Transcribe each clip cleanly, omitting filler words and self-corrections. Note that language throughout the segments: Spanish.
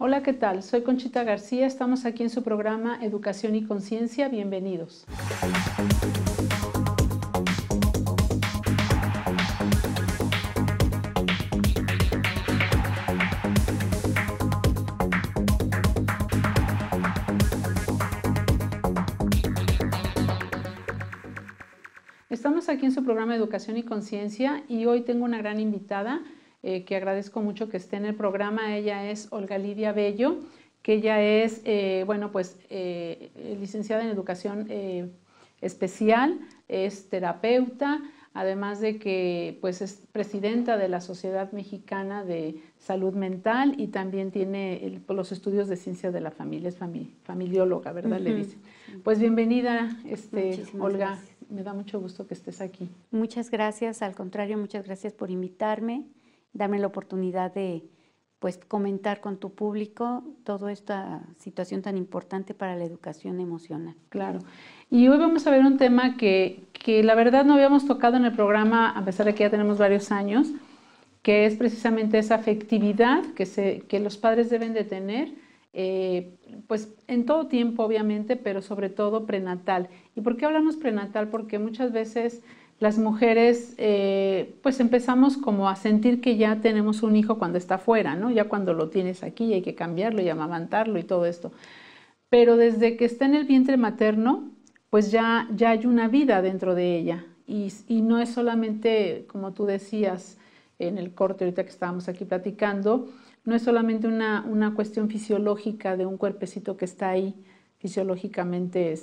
Hola, ¿qué tal? Soy Conchita García, estamos aquí en su programa Educación y Conciencia, bienvenidos. Estamos aquí en su programa Educación y Conciencia y hoy tengo una gran invitada que agradezco mucho que esté en el programa. Ella es Olga Lidia Bello, que ella es, licenciada en Educación Especial, es terapeuta, además de que pues, es presidenta de la Sociedad Mexicana de Salud Mental y también tiene los estudios de ciencia de la familia, es familióloga, ¿verdad? Le dice. Pues bienvenida, Olga. Gracias. Me da mucho gusto que estés aquí. Muchas gracias, al contrario, muchas gracias por invitarme, darme la oportunidad de pues, comentar con tu público toda esta situación tan importante para la educación emocional. Claro. Y hoy vamos a ver un tema que la verdad no habíamos tocado en el programa, a pesar de que ya tenemos varios años, que es precisamente esa afectividad que los padres deben de tener, pues en todo tiempo obviamente, pero sobre todo prenatal. ¿Y por qué hablamos prenatal? Porque muchas veces las mujeres pues empezamos como a sentir que ya tenemos un hijo cuando está afuera, ¿no? Ya cuando lo tienes aquí hay que cambiarlo y amamantarlo y todo esto. Pero desde que está en el vientre materno, pues ya hay una vida dentro de ella. Y no es solamente, como tú decías en el corte ahorita que estábamos aquí platicando, no es solamente una cuestión fisiológica de un cuerpecito que está ahí fisiológicamente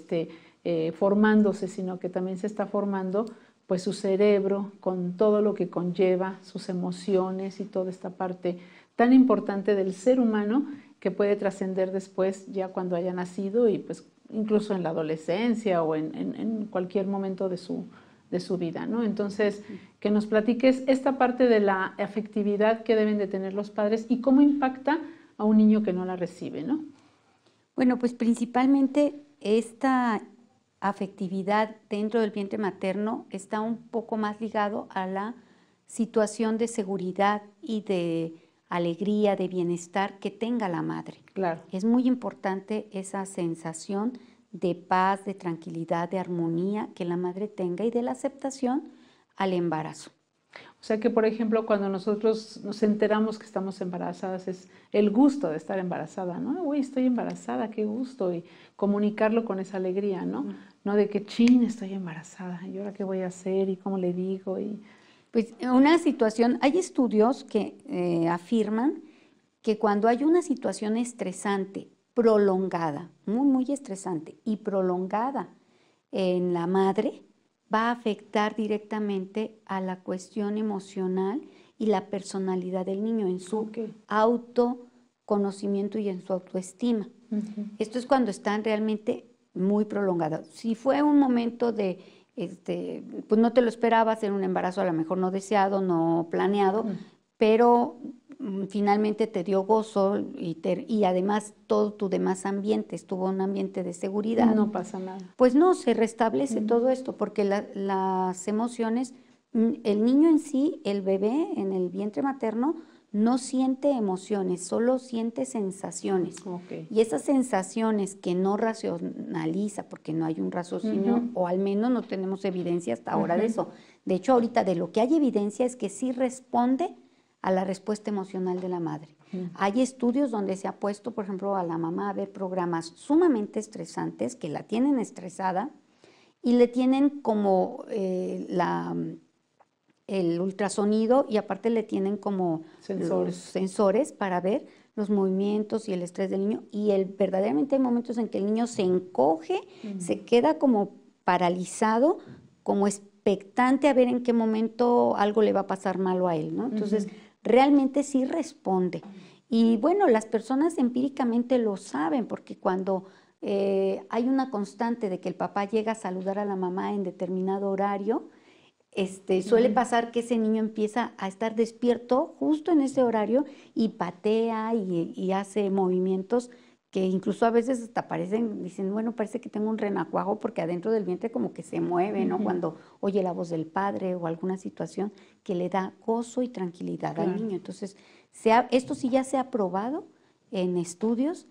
formándose, sino que también se está formando pues su cerebro con todo lo que conlleva, sus emociones y toda esta parte tan importante del ser humano que puede trascender después ya cuando haya nacido y pues incluso en la adolescencia o en cualquier momento de su vida, ¿no? Entonces, que nos platiques esta parte de la afectividad que deben de tener los padres y cómo impacta a un niño que no la recibe, ¿no? Bueno, pues principalmente esta afectividad dentro del vientre materno está un poco más ligado a la situación de seguridad y de alegría, de bienestar que tenga la madre. Claro. Es muy importante esa sensación de paz, de tranquilidad, de armonía que la madre tenga y de la aceptación al embarazo. O sea que, por ejemplo, cuando nosotros nos enteramos que estamos embarazadas, es el gusto de estar embarazada, ¿no? Uy, estoy embarazada, qué gusto, y comunicarlo con esa alegría, ¿no? No de que, chin, estoy embarazada, ¿y ahora qué voy a hacer? ¿Y cómo le digo? Pues una situación, hay estudios que afirman que cuando hay una situación estresante, prolongada, muy estresante y prolongada en la madre, va a afectar directamente a la cuestión emocional y la personalidad del niño en su autoconocimiento y en su autoestima. Esto es cuando están realmente muy prolongados. Si fue un momento de, pues no te lo esperabas, era un embarazo a lo mejor no deseado, no planeado, pero finalmente te dio gozo y además todo tu demás ambiente estuvo un ambiente de seguridad. No pasa nada. Pues no, se restablece todo esto porque las emociones, el niño en sí, el bebé en el vientre materno, no siente emociones, solo siente sensaciones. Y esas sensaciones que no racionaliza, porque no hay un raciocinio, o al menos no tenemos evidencia hasta ahora de eso. De hecho, ahorita de lo que hay evidencia es que sí responde a la respuesta emocional de la madre. Hay estudios donde se ha puesto, por ejemplo, a la mamá a ver programas sumamente estresantes, que la tienen estresada, y le tienen como el ultrasonido y aparte le tienen como sensores para ver los movimientos y el estrés del niño. Y verdaderamente hay momentos en que el niño se encoge, se queda como paralizado, como expectante a ver en qué momento algo le va a pasar malo a él, ¿no? Entonces, realmente sí responde. Y bueno, las personas empíricamente lo saben, porque cuando hay una constante de que el papá llega a saludar a la mamá en determinado horario, suele pasar que ese niño empieza a estar despierto justo en ese horario y patea y hace movimientos que incluso a veces hasta parecen, dicen, bueno, parece que tengo un renacuajo porque adentro del vientre como que se mueve, ¿no? Cuando oye la voz del padre o alguna situación que le da gozo y tranquilidad al niño. Entonces, esto sí ya se ha probado en estudios,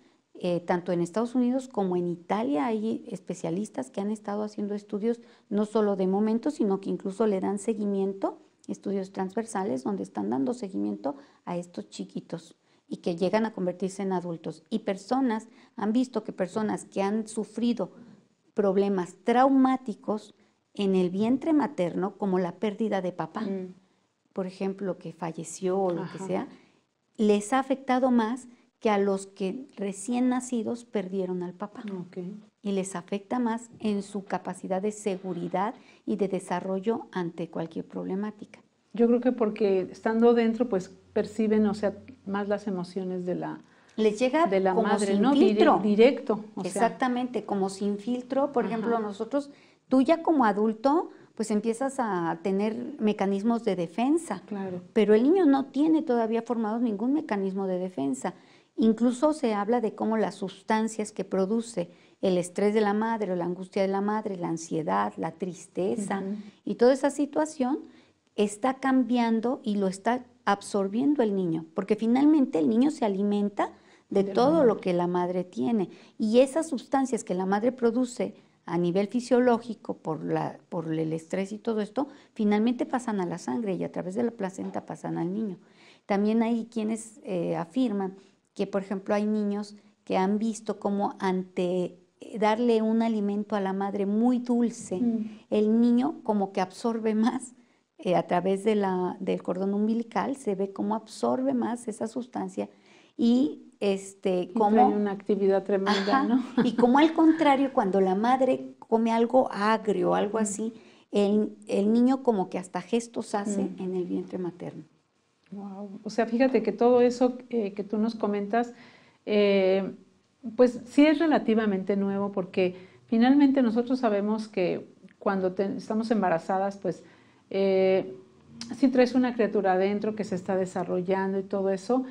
tanto en Estados Unidos como en Italia hay especialistas que han estado haciendo estudios no solo de momento, sino que incluso le dan seguimiento, estudios transversales donde están dando seguimiento a estos chiquitos y que llegan a convertirse en adultos. Y han visto que personas que han sufrido problemas traumáticos en el vientre materno, como la pérdida de papá, por ejemplo, que falleció o lo que sea, les ha afectado más que a los que recién nacidos perdieron al papá. Y les afecta más en su capacidad de seguridad y de desarrollo ante cualquier problemática. Yo creo que porque estando dentro, pues perciben, o sea, más las emociones de la, les llega de la como madre, sin ¿no? filtro. Directo. Exactamente, como sin filtro. Por ejemplo, nosotros, tú ya como adulto, pues empiezas a tener mecanismos de defensa. Claro. Pero el niño no tiene todavía formado ningún mecanismo de defensa. Incluso se habla de cómo las sustancias que produce el estrés de la madre o la angustia de la madre, la ansiedad, la tristeza y toda esa situación está cambiando y lo está absorbiendo el niño, porque finalmente el niño se alimenta de todo lo que la madre tiene y esas sustancias que la madre produce a nivel fisiológico por el estrés y todo esto, finalmente pasan a la sangre y a través de la placenta pasan al niño. También hay quienes afirman que, por ejemplo, hay niños que han visto cómo ante darle un alimento a la madre muy dulce, el niño como que absorbe más a través del cordón umbilical, se ve cómo absorbe más esa sustancia y como trae una actividad tremenda, ¿no? Y como al contrario, cuando la madre come algo agrio, algo así, el niño como que hasta gestos hace en el vientre materno. Wow. O sea, fíjate que todo eso que tú nos comentas, pues sí es relativamente nuevo, porque finalmente nosotros sabemos que cuando estamos embarazadas, pues si traes una criatura adentro que se está desarrollando y todo eso,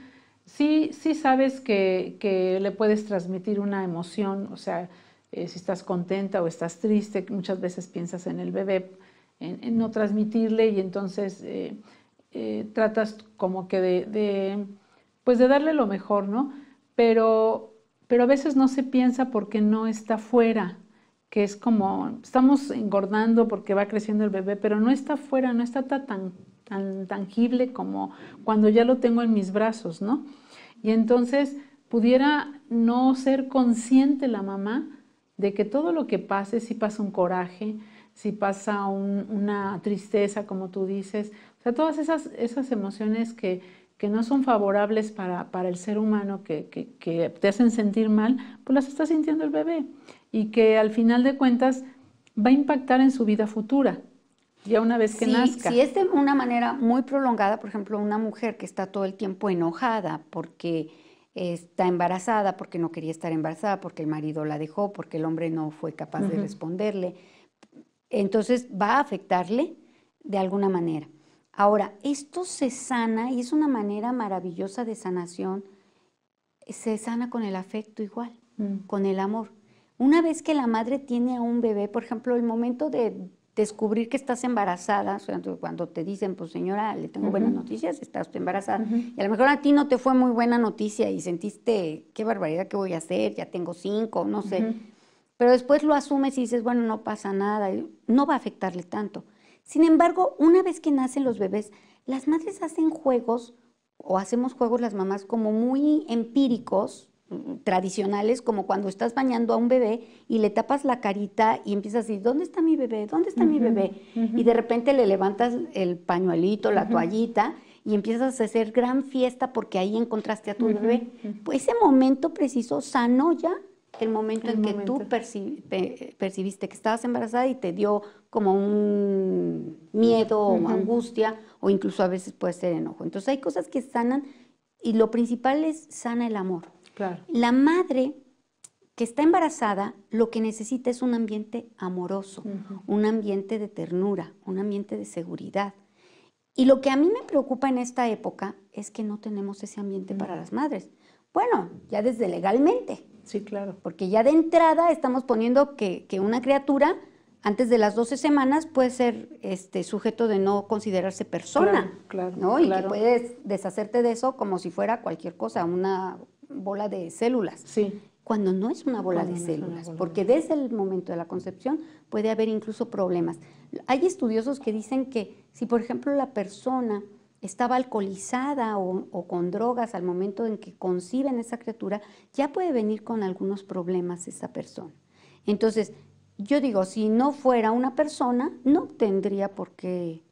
sí sabes que le puedes transmitir una emoción, o sea, si estás contenta o estás triste, muchas veces piensas en el bebé, en no transmitirle y entonces tratas como que pues de darle lo mejor, ¿no? Pero a veces no se piensa porque no está fuera, que es como, estamos engordando porque va creciendo el bebé, pero no está fuera, no está tan tangible como cuando ya lo tengo en mis brazos, ¿no? Y entonces pudiera no ser consciente la mamá de que todo lo que pase, si pasa un coraje, si pasa una tristeza, como tú dices, o sea, todas esas emociones que no son favorables para el ser humano, que te hacen sentir mal, pues las está sintiendo el bebé y que al final de cuentas va a impactar en su vida futura, ya una vez que nazca. Si es de una manera muy prolongada, por ejemplo, una mujer que está todo el tiempo enojada porque está embarazada, porque no quería estar embarazada, porque el marido la dejó, porque el hombre no fue capaz de responderle, entonces va a afectarle de alguna manera. Ahora, esto se sana y es una manera maravillosa de sanación, se sana con el afecto igual, con el amor. Una vez que la madre tiene a un bebé, por ejemplo, el momento de descubrir que estás embarazada, o sea, cuando te dicen, pues señora, le tengo buenas noticias, está usted embarazada, y a lo mejor a ti no te fue muy buena noticia y sentiste, qué barbaridad, ¿qué voy a hacer? Ya tengo 5, no sé. Pero después lo asumes y dices, bueno, no pasa nada, no va a afectarle tanto. Sin embargo, una vez que nacen los bebés, las madres hacen juegos, o hacemos juegos las mamás como muy empíricos, tradicionales, como cuando estás bañando a un bebé y le tapas la carita y empiezas a decir, ¿dónde está mi bebé? ¿Dónde está mi bebé? Y de repente le levantas el pañuelito, la toallita y empiezas a hacer gran fiesta porque ahí encontraste a tu bebé. Pues ese momento preciso sanó ya el momento en que tú percibiste que estabas embarazada y te dio como un miedo o angustia o incluso a veces puede ser enojo. Entonces hay cosas que sanan y lo principal es sana el amor. Claro. La madre que está embarazada lo que necesita es un ambiente amoroso, un ambiente de ternura, un ambiente de seguridad. Y lo que a mí me preocupa en esta época es que no tenemos ese ambiente para las madres. Bueno, ya desde legalmente. Sí, claro. Porque ya de entrada estamos poniendo que una criatura antes de las 12 semanas puede ser sujeto de no considerarse persona, claro, ¿no? Y que puedes deshacerte de eso como si fuera cualquier cosa, bola de células. Sí. Cuando no es una bola de células, porque desde el momento de la concepción puede haber incluso problemas. Hay estudiosos que dicen que si, por ejemplo, la persona estaba alcoholizada o con drogas al momento en que conciben esa criatura, ya puede venir con algunos problemas esa persona. Entonces, yo digo, si no fuera una persona, no tendría por qué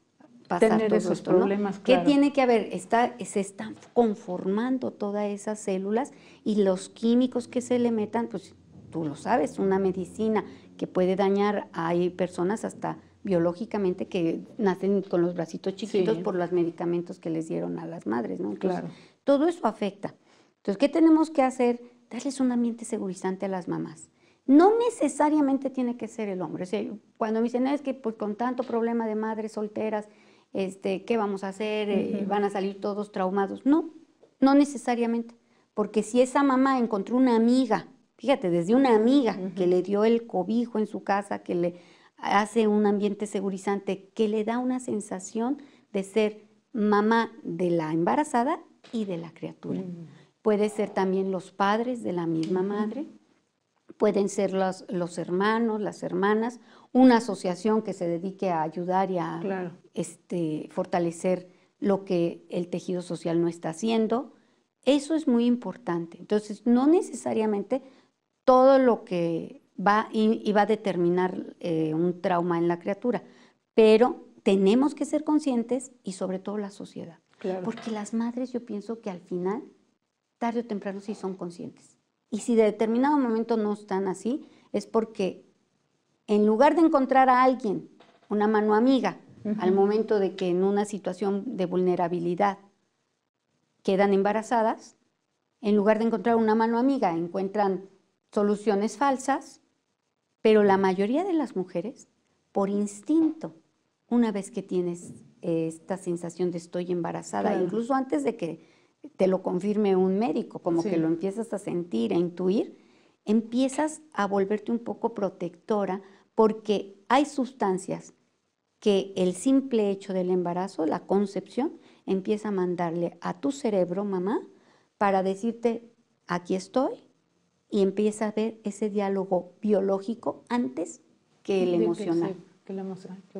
pasar tener todo esos esto, problemas, ¿no? claro. ¿Qué tiene que haber? Se están conformando todas esas células y los químicos que se le metan, pues tú lo sabes, una medicina que puede dañar, hay personas hasta biológicamente que nacen con los bracitos chiquitos por los medicamentos que les dieron a las madres, ¿no? Entonces, claro. todo eso afecta. Entonces, ¿qué tenemos que hacer? Darles un ambiente segurizante a las mamás. No necesariamente tiene que ser el hombre. O sea, cuando me dicen, es que pues, con tanto problema de madres solteras, ¿qué vamos a hacer? ¿Van a salir todos traumados? No, no necesariamente. Porque si esa mamá encontró una amiga, fíjate, desde una amiga que le dio el cobijo en su casa, que le hace un ambiente segurizante, que le da una sensación de ser mamá de la embarazada y de la criatura. Puede ser también los padres de la misma madre, pueden ser los hermanos, las hermanas, una asociación que se dedique a ayudar y a fortalecer lo que el tejido social no está haciendo. Eso es muy importante. Entonces, no necesariamente todo lo que va a determinar un trauma en la criatura, pero tenemos que ser conscientes y sobre todo la sociedad. Claro. Porque las madres yo pienso que al final, tarde o temprano sí son conscientes. Y si de determinado momento no están así, es porque en lugar de encontrar a alguien, una mano amiga, al momento de que en una situación de vulnerabilidad quedan embarazadas, en lugar de encontrar una mano amiga, encuentran soluciones falsas, pero la mayoría de las mujeres, por instinto, una vez que tienes esta sensación de estoy embarazada, claro, incluso antes de que te lo confirme un médico, como que lo empiezas a sentir, a intuir, empiezas a volverte un poco protectora porque hay sustancias que el simple hecho del embarazo, la concepción, empieza a mandarle a tu cerebro, mamá, para decirte, aquí estoy, y empieza a ver ese diálogo biológico antes que el emocional.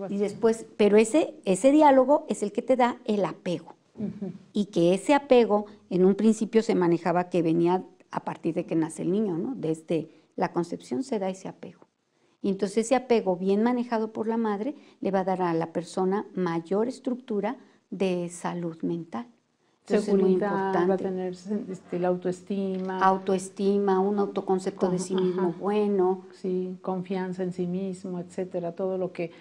Y después, pero ese diálogo es el que te da el apego. Y que ese apego en un principio se manejaba que venía a partir de que nace el niño, ¿no? Desde la concepción se da ese apego. Y entonces ese apego bien manejado por la madre le va a dar a la persona mayor estructura de salud mental. Entonces seguridad, es muy importante. va a tener la autoestima. Autoestima, un autoconcepto de sí mismo bueno. Sí, confianza en sí mismo, etcétera, todo lo que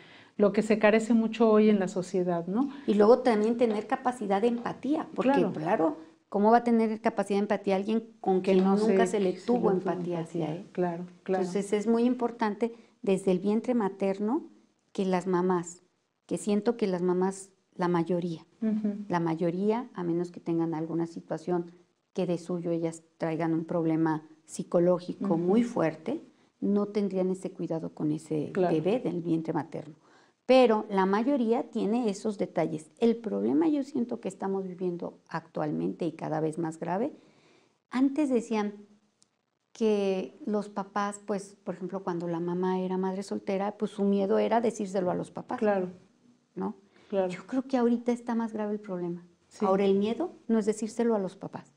se carece mucho hoy en la sociedad, ¿no? Y luego también tener capacidad de empatía, porque claro, ¿cómo va a tener capacidad de empatía alguien con quien nunca se le tuvo empatía hacia él? Claro, claro. Entonces es muy importante desde el vientre materno que las mamás, que siento que las mamás, la mayoría, a menos que tengan alguna situación que de suyo ellas traigan un problema psicológico muy fuerte, no tendrían ese cuidado con ese bebé del vientre materno. Pero la mayoría tiene esos detalles. El problema yo siento que estamos viviendo actualmente y cada vez más grave. Antes decían que los papás, pues, por ejemplo, cuando la mamá era madre soltera, pues su miedo era decírselo a los papás. Claro. ¿No? Claro. Yo creo que ahorita está más grave el problema. Sí. Ahora el miedo no es decírselo a los papás.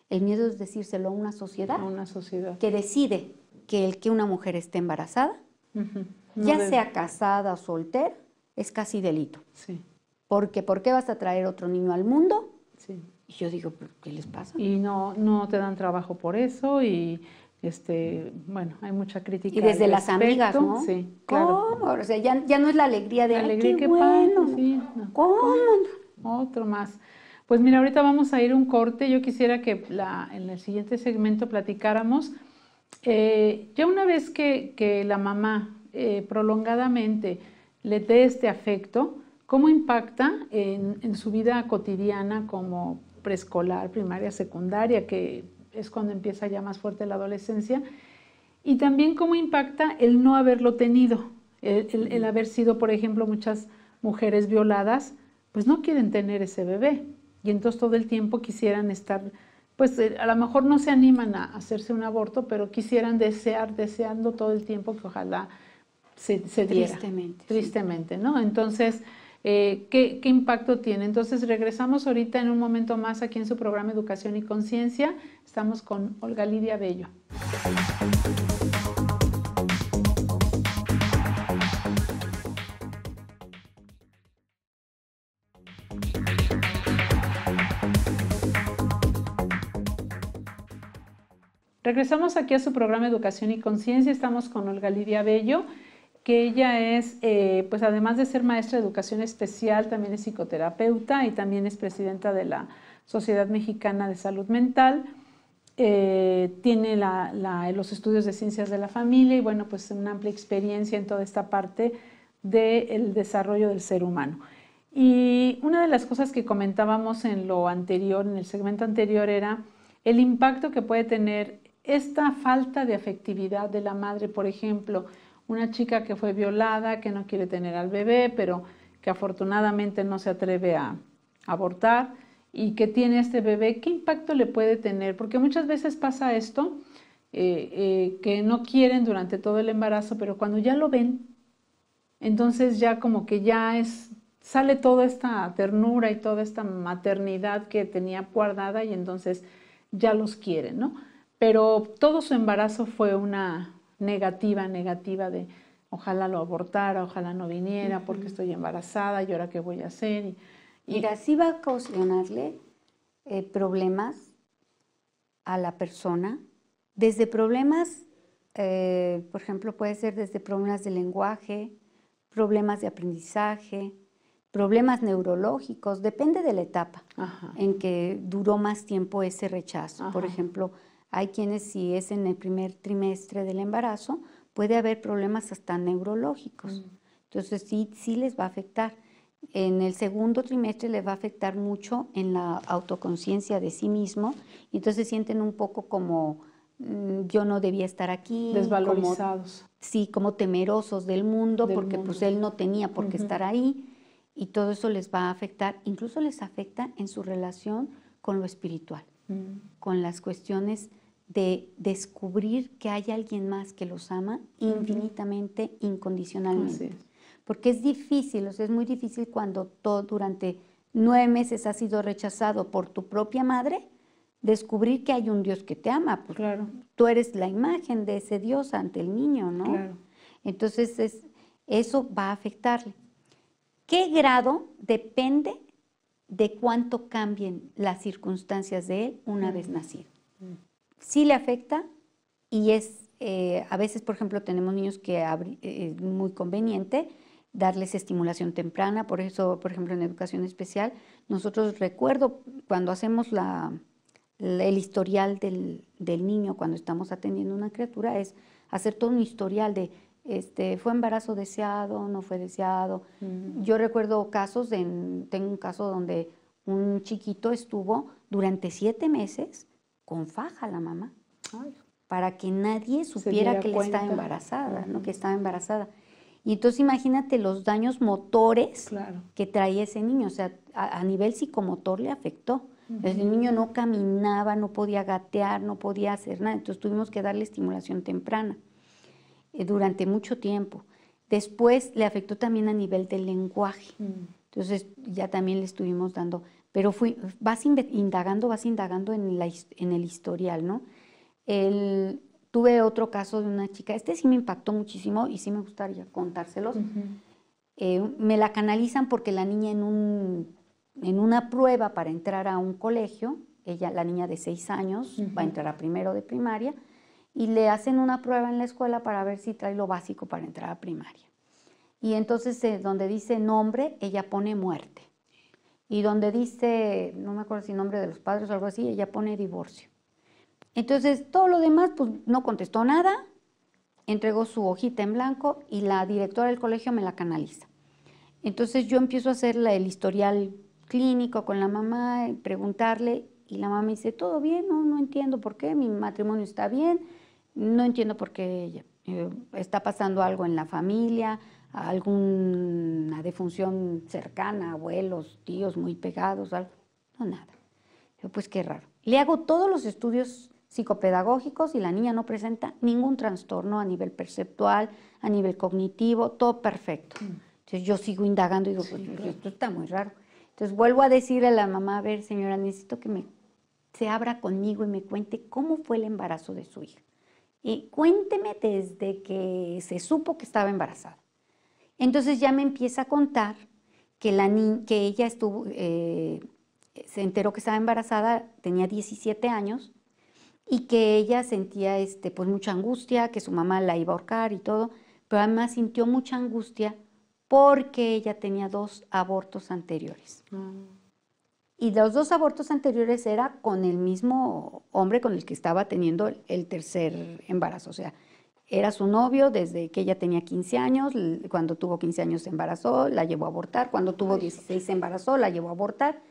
El miedo es decírselo a una sociedad. A una sociedad. Que decide que una mujer esté embarazada, ya sea casada o soltera, es casi delito. Sí. Porque ¿por qué vas a traer otro niño al mundo? Sí. Y yo digo, ¿qué les pasa? Y no te dan trabajo por eso y bueno, hay mucha crítica. Y desde las amigas, ¿no? Sí, claro. ¿Cómo? O sea, ya no es la alegría de, la alegría qué bueno. padre, Sí, no. ¿Cómo? Otro más. Pues mira, ahorita vamos a ir un corte. Yo quisiera que en el siguiente segmento platicáramos. Ya una vez que la mamá prolongadamente le dé este afecto, ¿cómo impacta en su vida cotidiana como preescolar, primaria, secundaria, que es cuando empieza ya más fuerte la adolescencia? Y también cómo impacta el no haberlo tenido, el haber sido, por ejemplo, muchas mujeres violadas, pues no quieren tener ese bebé. Y entonces todo el tiempo quisieran estar pues a lo mejor no se animan a hacerse un aborto, pero quisieran deseando todo el tiempo que ojalá se diera. Tristemente, ¿no? Entonces, ¿qué impacto tiene? Entonces, regresamos ahorita en un momento más aquí en su programa Educación y Conciencia. Estamos con Olga Lidia Bello. Regresamos aquí a su programa Educación y Conciencia. Estamos con Olga Lidia Bello, que ella es, pues además de ser maestra de educación especial, también es psicoterapeuta y también es presidenta de la Sociedad Mexicana de Salud Mental. Tiene los estudios de ciencias de la familia y bueno, pues una amplia experiencia en toda esta parte del desarrollo del ser humano. Y una de las cosas que comentábamos en lo anterior, en el segmento anterior, era el impacto que puede tener esta falta de afectividad de la madre. Por ejemplo, una chica que fue violada, que no quiere tener al bebé, pero que afortunadamente no se atreve a abortar y que tiene este bebé, ¿qué impacto le puede tener? Porque muchas veces pasa esto, que no quieren durante todo el embarazo, pero cuando ya lo ven, entonces ya como que sale toda esta ternura y toda esta maternidad que tenía guardada y entonces ya los quieren, ¿no? Pero todo su embarazo fue una negativa de ojalá lo abortara, ojalá no viniera porque estoy embarazada y ahora qué voy a hacer. Mira, sí va a ocasionarle problemas a la persona, desde problemas, por ejemplo, puede ser desde problemas de lenguaje, problemas de aprendizaje, problemas neurológicos, depende de la etapa en que duró más tiempo ese rechazo. Por ejemplo, hay quienes, si es en el primer trimestre del embarazo, puede haber problemas hasta neurológicos. Entonces sí les va a afectar. En el segundo trimestre les va a afectar mucho en la autoconciencia de sí mismo y entonces sienten un poco como yo no debía estar aquí. Desvalorizados. Como temerosos del mundo porque pues él no tenía por qué estar ahí y todo eso les va a afectar, incluso les afecta en su relación con lo espiritual, con las cuestiones de descubrir que hay alguien más que los ama infinitamente, incondicionalmente. Porque es difícil, o sea, es muy difícil cuando durante 9 meses has sido rechazado por tu propia madre, descubrir que hay un Dios que te ama. Pues claro. Tú eres la imagen de ese Dios ante el niño, ¿no? Claro. Entonces, eso va a afectarle. ¿Qué grado? Depende de cuánto cambien las circunstancias de él una vez nacido. Sí le afecta y a veces, por ejemplo, tenemos niños que es muy conveniente darles estimulación temprana. Por eso, por ejemplo, en educación especial, nosotros recuerdo cuando hacemos el historial del niño cuando estamos atendiendo una criatura, es hacer todo un historial de fue embarazo deseado, no fue deseado. Yo recuerdo tengo un caso donde un chiquito estuvo durante 7 meses con faja la mamá, para que nadie supiera que él estaba embarazada, ¿no? Que estaba embarazada. Y entonces imagínate los daños motores que traía ese niño, o sea, a nivel psicomotor le afectó. El niño no caminaba, no podía gatear, no podía hacer nada, entonces tuvimos que darle estimulación temprana durante mucho tiempo. Después le afectó también a nivel del lenguaje, entonces ya también le estuvimos dando, pero vas indagando en el historial, ¿no? Tuve otro caso de una chica, sí me impactó muchísimo y sí me gustaría contárselos. Me la canalizan porque la niña en una prueba para entrar a un colegio, la niña de 6 años, va a entrar a primero de primaria, y le hacen una prueba en la escuela para ver si trae lo básico para entrar a primaria. Y entonces donde dice nombre, ella pone muerte. Y donde dice, no me acuerdo si nombre de los padres o algo así, ella pone divorcio. Entonces, todo lo demás, pues no contestó nada, entregó su hojita en blanco y la directora del colegio me la canaliza. Entonces, yo empiezo a hacer el historial clínico con la mamá, preguntarle, y la mamá me dice, ¿todo bien? No entiendo por qué, mi matrimonio está bien, no entiendo por qué está pasando algo en la familia, alguna defunción cercana, abuelos, tíos muy pegados, algo. No, nada. Yo, pues qué raro. Le hago todos los estudios psicopedagógicos y la niña no presenta ningún trastorno a nivel perceptual, a nivel cognitivo, todo perfecto. Entonces yo sigo indagando y digo, pues esto está muy raro. Entonces vuelvo a decirle a la mamá, a ver, señora, necesito que se abra conmigo y me cuente cómo fue el embarazo de su hija. Y cuénteme desde que se supo que estaba embarazada. Entonces ya me empieza a contar que ella estuvo, se enteró que estaba embarazada, tenía 17 años, y que ella sentía pues mucha angustia, que su mamá la iba a ahorcar y todo, pero además sintió mucha angustia porque ella tenía 2 abortos anteriores. Y los 2 abortos anteriores era con el mismo hombre con el que estaba teniendo el tercer embarazo. O sea, era su novio desde que ella tenía 15 años, cuando tuvo 15 años se embarazó, la llevó a abortar, cuando tuvo 16 se embarazó, la llevó a abortar.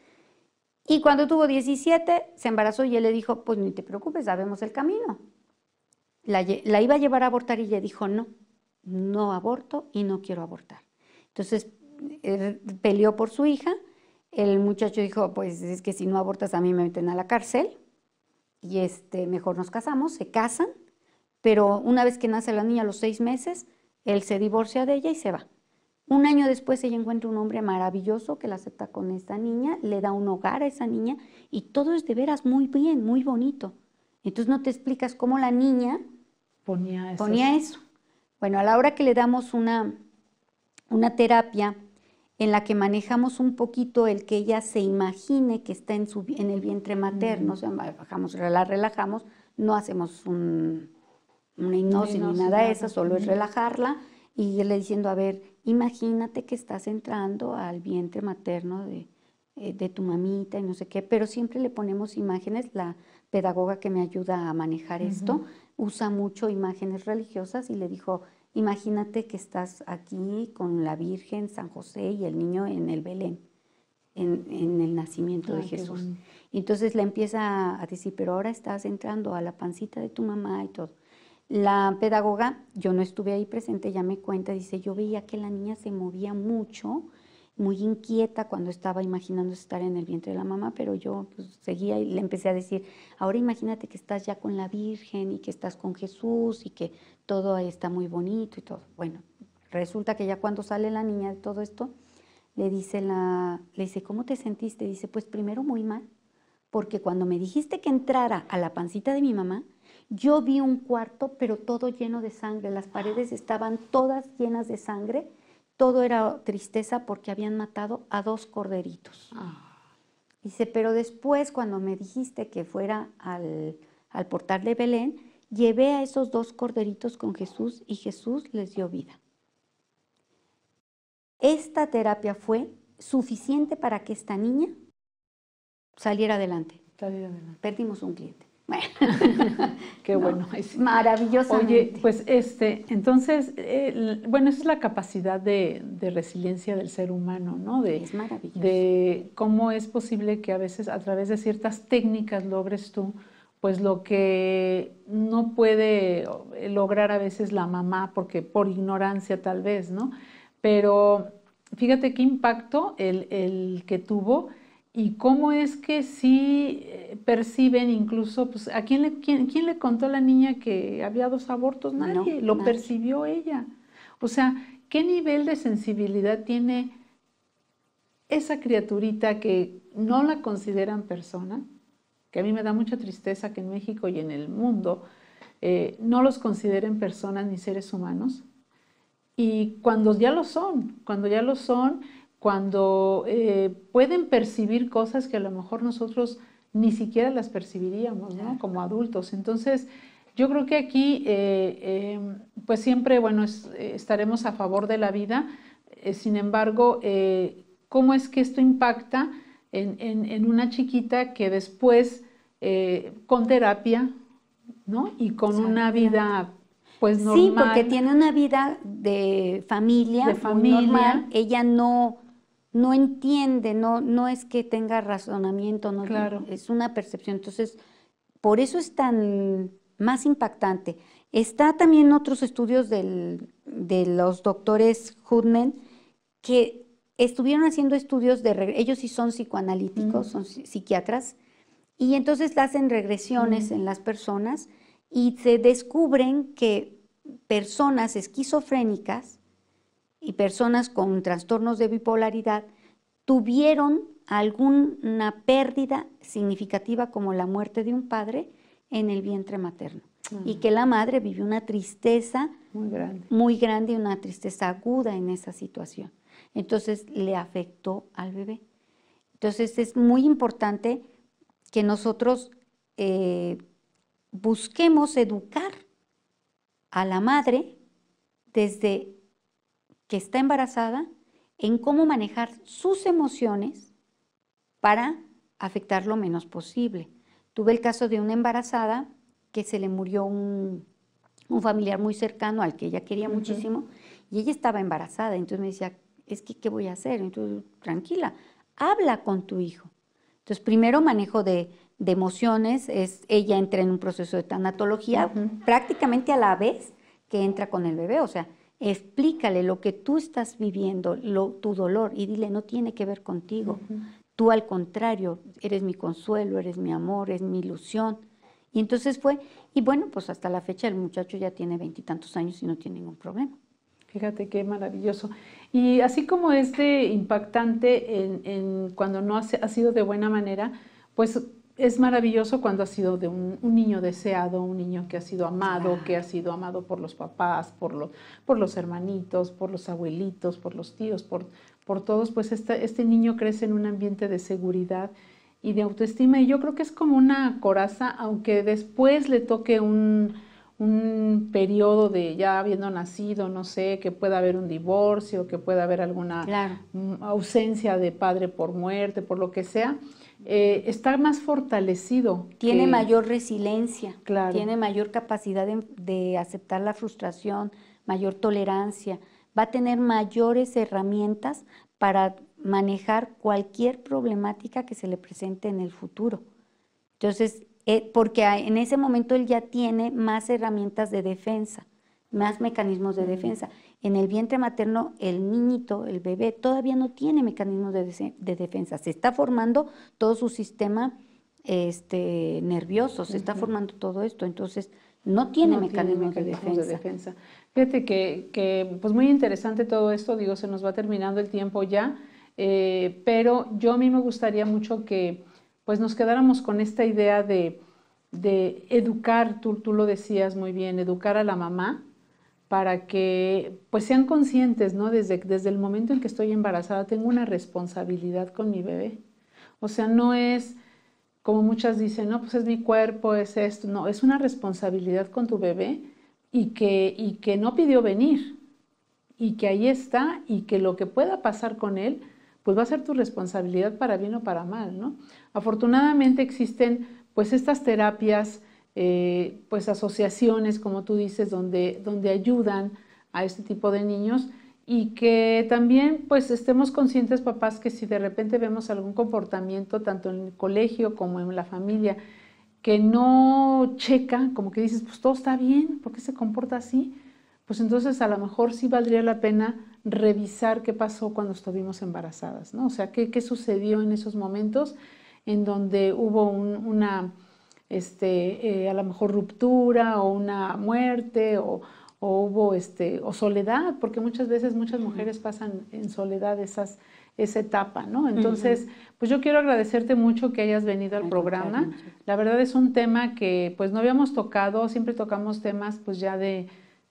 Y cuando tuvo 17 se embarazó y él le dijo, pues ni te preocupes, sabemos el camino. La iba a llevar a abortar y ella dijo, no aborto y no quiero abortar. Entonces peleó por su hija. El muchacho dijo, pues es que si no abortas a mí me meten a la cárcel y mejor nos casamos, se casan, pero una vez que nace la niña a los 6 meses, él se divorcia de ella y se va. Un año después ella encuentra un hombre maravilloso que la acepta con esta niña, le da un hogar a esa niña y todo es de veras muy bien, muy bonito. Entonces no te explicas cómo la niña ponía eso. Bueno, a la hora que le damos una terapia en la que manejamos un poquito el que ella se imagine que está en el vientre materno, o sea, la relajamos, no hacemos una hipnosis ni nada de eso, solo es relajarla y le diciendo, a ver, imagínate que estás entrando al vientre materno de tu mamita y no sé qué, pero siempre le ponemos imágenes. La pedagoga que me ayuda a manejar esto usa mucho imágenes religiosas y le dijo, imagínate que estás aquí con la Virgen, San José y el niño en el Belén, en el nacimiento de Jesús. Y entonces le empieza a decir, pero ahora estás entrando a la pancita de tu mamá y todo. La pedagoga, yo no estuve ahí presente, ella me cuenta, dice, yo veía que la niña se movía mucho, muy inquieta cuando estaba imaginando estar en el vientre de la mamá, pero yo pues, seguía y le empecé a decir, ahora imagínate que estás ya con la Virgen y que estás con Jesús y que todo está muy bonito y todo. Bueno, resulta que ya cuando sale la niña de todo esto, le dice, ¿cómo te sentiste? Dice, pues primero muy mal, porque cuando me dijiste que entrara a la pancita de mi mamá, yo vi un cuarto, pero todo lleno de sangre, las paredes estaban todas llenas de sangre, todo era tristeza porque habían matado a 2 corderitos. Dice, pero después cuando me dijiste que fuera al portal de Belén, llevé a esos 2 corderitos con Jesús y Jesús les dio vida. Esta terapia fue suficiente para que esta niña saliera adelante. Perdimos un cliente. Qué bueno. Maravillosamente. Oye, pues entonces, bueno, esa es la capacidad de resiliencia del ser humano, ¿no? Es maravilloso. De cómo es posible que a veces a través de ciertas técnicas logres tú, pues lo que no puede lograr a veces la mamá, porque por ignorancia tal vez, ¿no? Pero fíjate qué impacto el que tuvo. Y cómo es que sí perciben incluso, pues, ¿quién le contó a la niña que había 2 abortos? Nadie, lo percibió ella. O sea, ¿qué nivel de sensibilidad tiene esa criaturita que no la consideran persona? Que a mí me da mucha tristeza que en México y en el mundo no los consideren personas ni seres humanos. Y cuando ya lo son, cuando pueden percibir cosas que a lo mejor nosotros ni siquiera las percibiríamos, ¿no? Como adultos. Entonces, yo creo que aquí, pues siempre, bueno, estaremos a favor de la vida. Sin embargo, ¿cómo es que esto impacta en una chiquita que después, con terapia, ¿no? Y con una vida pues normal. Sí, porque tiene una vida de familia, muy normal. Ella no entiende, no es que tenga razonamiento, no, claro. Es una percepción. Entonces, por eso es tan más impactante. Está también otros estudios de los doctores Hudman que estuvieron haciendo estudios ellos sí son psicoanalíticos, son psiquiatras, Y entonces hacen regresiones en las personas y se descubren que personas esquizofrénicas y personas con trastornos de bipolaridad tuvieron alguna pérdida significativa como la muerte de un padre en el vientre materno. Y que la madre vivió una tristeza muy grande y una tristeza aguda en esa situación. Entonces le afectó al bebé. Entonces es muy importante que nosotros busquemos educar a la madre desde que está embarazada en cómo manejar sus emociones para afectar lo menos posible. Tuve el caso de una embarazada que se le murió un familiar muy cercano al que ella quería muchísimo y ella estaba embarazada. Entonces me decía, es que, ¿qué voy a hacer? Entonces, tranquila, habla con tu hijo. Entonces, primero manejo de emociones, ella entra en un proceso de tanatología prácticamente a la vez que entra con el bebé, o sea, explícale lo que tú estás viviendo, tu dolor, y dile, no tiene que ver contigo. Tú al contrario, eres mi consuelo, eres mi amor, eres mi ilusión. Y entonces fue, y bueno, pues hasta la fecha el muchacho ya tiene 20 y tantos años y no tiene ningún problema. Fíjate qué maravilloso. Y así como es de impactante cuando no ha sido de buena manera, pues es maravilloso cuando ha sido de un niño deseado, un niño que ha sido amado, que ha sido amado por los papás, por los hermanitos, por los abuelitos, por los tíos, por todos. Pues este niño crece en un ambiente de seguridad y de autoestima, y yo creo que es como una coraza, aunque después le toque un periodo de ya habiendo nacido, no sé, que pueda haber un divorcio, que pueda haber alguna ausencia de padre por muerte, por lo que sea, está más fortalecido. Tiene mayor resiliencia, tiene mayor capacidad de aceptar la frustración, mayor tolerancia, va a tener mayores herramientas para manejar cualquier problemática que se le presente en el futuro. Entonces, porque en ese momento él ya tiene más herramientas de defensa, más mecanismos de defensa. En el vientre materno, el niñito, el bebé, todavía no tiene mecanismos de defensa. Se está formando todo su sistema nervioso, se está formando todo esto. Entonces, no tiene mecanismos de defensa. Fíjate que pues muy interesante todo esto. Digo, se nos va terminando el tiempo ya, pero a mí me gustaría mucho que pues nos quedáramos con esta idea de educar, tú lo decías muy bien, educar a la mamá para que pues sean conscientes, ¿no? Desde el momento en que estoy embarazada tengo una responsabilidad con mi bebé. O sea, no es como muchas dicen, no, pues es mi cuerpo, es esto. No, es una responsabilidad con tu bebé y que no pidió venir y que ahí está y que lo que pueda pasar con él pues va a ser tu responsabilidad para bien o para mal, ¿no? Afortunadamente existen pues estas terapias, pues asociaciones, como tú dices, donde ayudan a este tipo de niños, y que también pues estemos conscientes, papás, que si de repente vemos algún comportamiento tanto en el colegio como en la familia que no checa, como que dices, pues todo está bien, ¿por qué se comporta así? Pues entonces a lo mejor sí valdría la pena revisar qué pasó cuando estuvimos embarazadas, ¿no? O sea, qué sucedió en esos momentos en donde hubo una, a lo mejor ruptura o una muerte o hubo o soledad, porque muchas veces muchas mujeres pasan en soledad esa etapa, ¿no? Entonces, pues yo quiero agradecerte mucho que hayas venido al programa. La verdad es un tema que pues no habíamos tocado, siempre tocamos temas pues ya de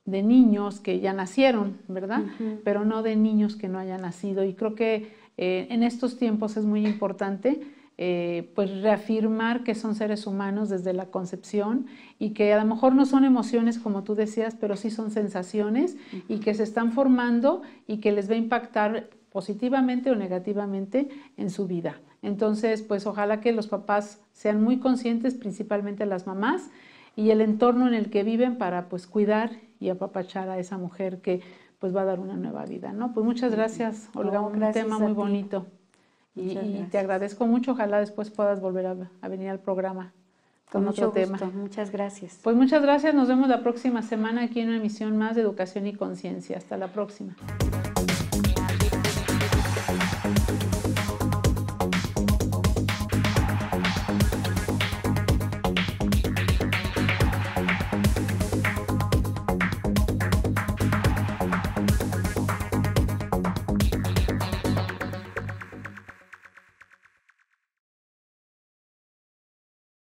niños que ya nacieron, ¿verdad? Pero no de niños que no hayan nacido, y creo que en estos tiempos es muy importante pues reafirmar que son seres humanos desde la concepción, y que a lo mejor no son emociones como tú decías, pero sí son sensaciones y que se están formando y que les va a impactar positivamente o negativamente en su vida. Entonces, pues ojalá que los papás sean muy conscientes, principalmente las mamás, y el entorno en el que viven para pues cuidar y apapachar a esa mujer que pues va a dar una nueva vida, ¿no? Pues muchas gracias, Olga, un tema muy bonito. Y te agradezco mucho, ojalá después puedas volver a venir al programa con otro tema. Muchas gracias. Pues muchas gracias, nos vemos la próxima semana aquí en una emisión más de Educación y Conciencia. Hasta la próxima.